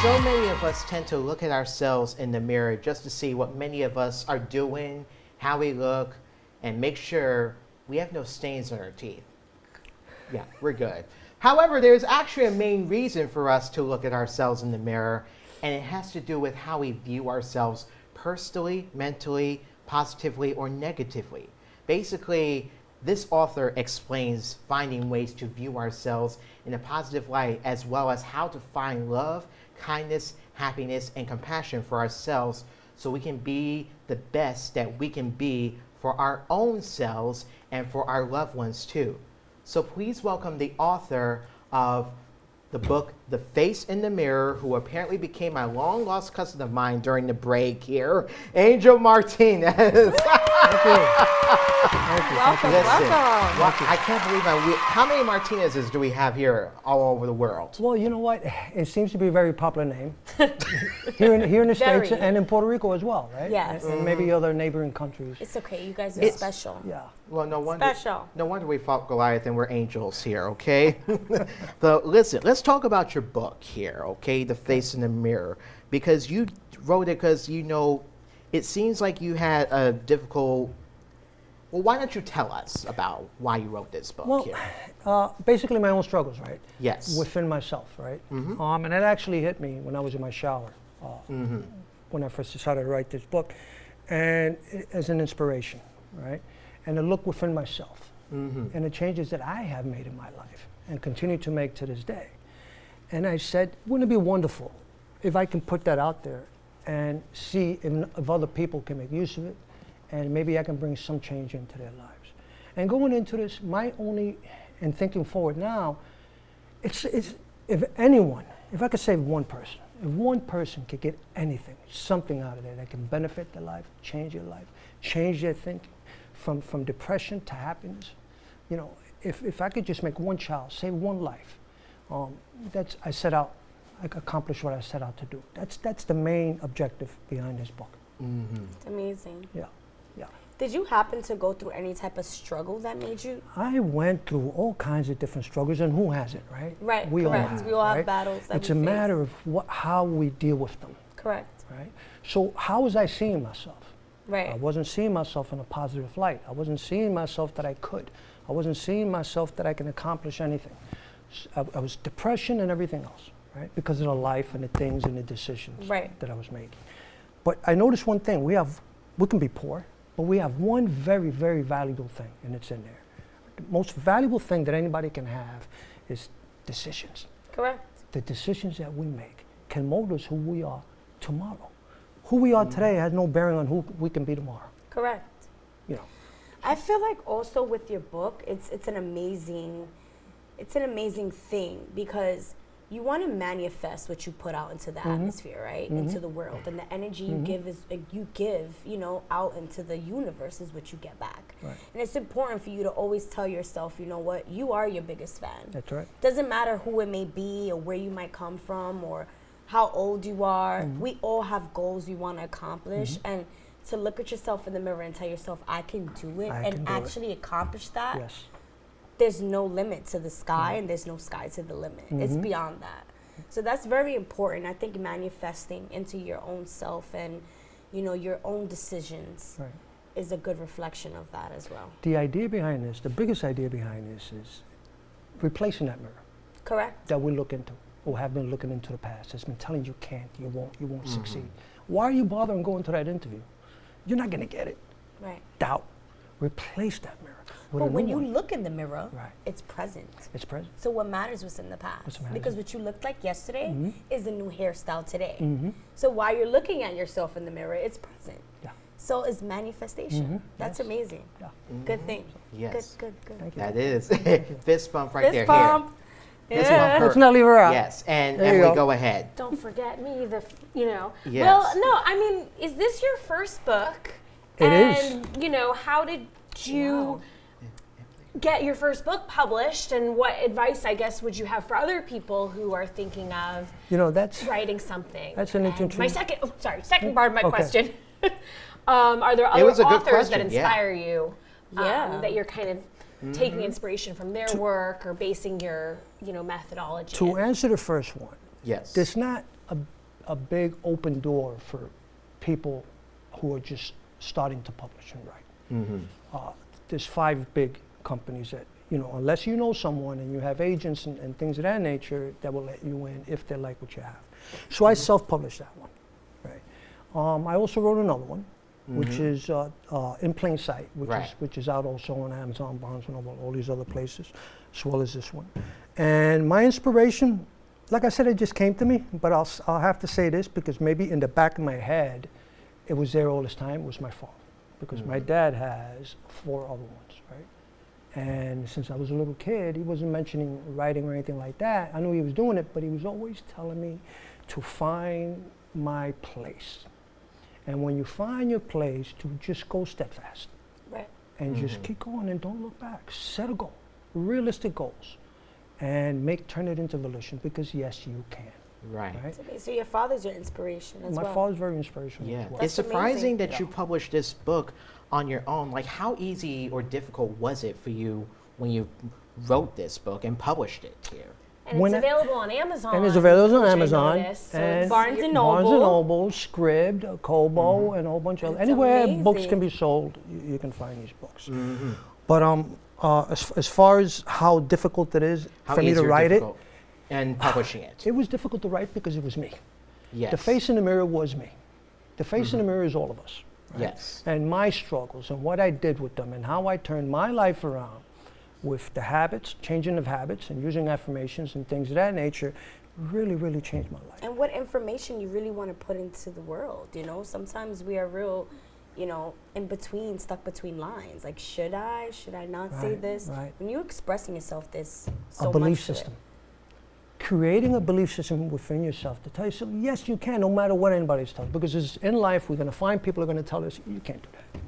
So many of us tend to look at ourselves in the mirror just to see what many of us are doing, how we look, and make sure we have no stains on our teeth. Yeah, we're good. However, there's actually a main reason for us to look at ourselves in the mirror, and it has to do with how we view ourselves personally, mentally, positively, or negatively. Basically, this author explains finding ways to view ourselves in a positive light, as well as how to find love, kindness, happiness, and compassion for ourselves so we can be the best that we can be for our own selves and for our loved ones too. So please welcome the author of the book, The Face in the Mirror, who apparently became a long-lost cousin of mine during the break here, Angel Martinez. Thank you. Welcome, welcome. Well, I can't believe how many Martinezes do we have here all over the world? Well, you know what? It seems to be a very popular name here in the States and in Puerto Rico as well, right? Yes. And maybe other neighboring countries. It's okay. You guys are special. Yeah. Well, no wonder. Special. No wonder we fought Goliath and we're angels here, okay? So listen, let's talk about your book here, okay? The Face in the Mirror, because you wrote it because it seems like you had a difficult. Well, why don't you tell us about why you wrote this book here? Basically my own struggles, right? Yes. Within myself, right? Mm-hmm. And it actually hit me when I was in my shower when I first decided to write this book, and as an inspiration, right? And to look within myself and the changes that I have made in my life and continue to make to this day. And I said, wouldn't it be wonderful if I can put that out there and see if other people can make use of it, and maybe I can bring some change into their lives. And going into this, and thinking forward now, it's if I could save one person, if one person could get anything, something out of it that can benefit their life, change their thinking, from depression to happiness, if I could just make one child, save one life, I accomplished what I set out to do. That's the main objective behind this book. Mm-hmm. It's amazing. Yeah. Did you happen to go through any type of struggle that made you? I went through all kinds of different struggles, and who hasn't, right? Right, we correct. All have, we all have right? battles that It's we a face. matter of how we deal with them. Correct. Right? So how was I seeing myself? Right. I wasn't seeing myself in a positive light. I wasn't seeing myself that I could. I wasn't seeing myself that I can accomplish anything. I was depression and everything else, right? Because of the life and the things and the decisions that I was making. But I noticed one thing. We can be poor, but we have one very, very valuable thing, and it's in there. The most valuable thing that anybody can have is decisions. Correct. The decisions that we make can mold us who we are tomorrow. Who we are today has no bearing on who we can be tomorrow. Correct. I feel like also with your book, it's an amazing thing because you want to manifest what you put out into the atmosphere, right? Into the world, and the energy you give out into the universe is what you get back. Right. And it's important for you to always tell yourself, you know what, you are your biggest fan. That's right. Doesn't matter who it may be or where you might come from or how old you are. We all have goals we want to accomplish, and to look at yourself in the mirror and tell yourself, I can do it, and actually accomplish that. Yes. There's no limit to the sky, and there's no sky to the limit. It's beyond that. So that's very important. I think manifesting into your own self and, your own decisions is a good reflection of that as well. The idea behind this, the biggest idea behind this is replacing that mirror. Correct. That we look into, or have been looking into the past. It's been telling you can't, you won't succeed. Why are you bothering going to that interview? You're not going to get it. Right. Doubt. Replace that mirror. But when you look in the mirror, Right. it's present. It's present. So what matters was in the past. Because what you looked like yesterday is the new hairstyle today. So while you're looking at yourself in the mirror, it's present. Yeah. So it's manifestation. That's amazing. Yeah. Good thing. Yes. Good. Thank you. That is. Fist bump right there. Fist bump. Here. Fist bump Let's not leave her out. Yes, and There you Emily, go. go ahead. Don't forget me, Yes. Well, no, I mean, is this your first book? It is. And, how did you get your first book published, and what advice, I guess, would you have for other people who are thinking of That's writing something? That's an interesting. My second part of my question. Are there It other was a good authors that question, yeah. inspire you? Yeah. That you're kind of taking inspiration from their work or basing your, methodology To in? answer the first one, Yes. there's not a big open door for people who are just starting to publish and write. There's 5 big companies that, unless you know someone and you have agents and things of that nature, that will let you in if they like what you have. So I self-published that one, right? I also wrote another one, which is In Plain Sight, which is out also on Amazon, Barnes & Noble, all these other places, as well as this one. And my inspiration, like I said, it just came to me, but I'll have to say this because maybe in the back of my head, it was there all this time, it was my fault. Because my dad has 4 other ones, right? And since I was a little kid, he wasn't mentioning writing or anything like that. I knew he was doing it, but he was always telling me to find my place. And when you find your place, to just go steadfast. Right. And just keep going and don't look back. Set a goal, realistic goals, and turn it into volition because yes, you can. Right. So your father's your inspiration as well. My father's very inspirational as well. It's surprising amazing. that you published this book on your own. Like, how easy or difficult was it for you when you wrote this book and published it here? And it's available on Amazon. And it's available on which I Amazon. noticed, so And it's Barnes and Noble. Barnes & Noble, Scribd, Kobo, and a whole bunch of That's anywhere books amazing. can be sold, you can find these books. But as far as how difficult it is for me to write it, and publishing it. it was difficult to write because it was me. Yes. The face in the mirror was me. The face in the mirror is all of us. Right? Yes. And my struggles and what I did with them and how I turned my life around with the habits, changing of habits and using affirmations and things of that nature really, really changed my life. And what information you really want to put into the world, Sometimes we are real, in between, stuck between lines. Like, should I not say this? Right. When you're expressing yourself, there's so A belief much to system. it. Creating a belief system within yourself to tell yourself, yes, you can, no matter what anybody's telling you. Because in life, we're going to find people who are going to tell us, you can't do that.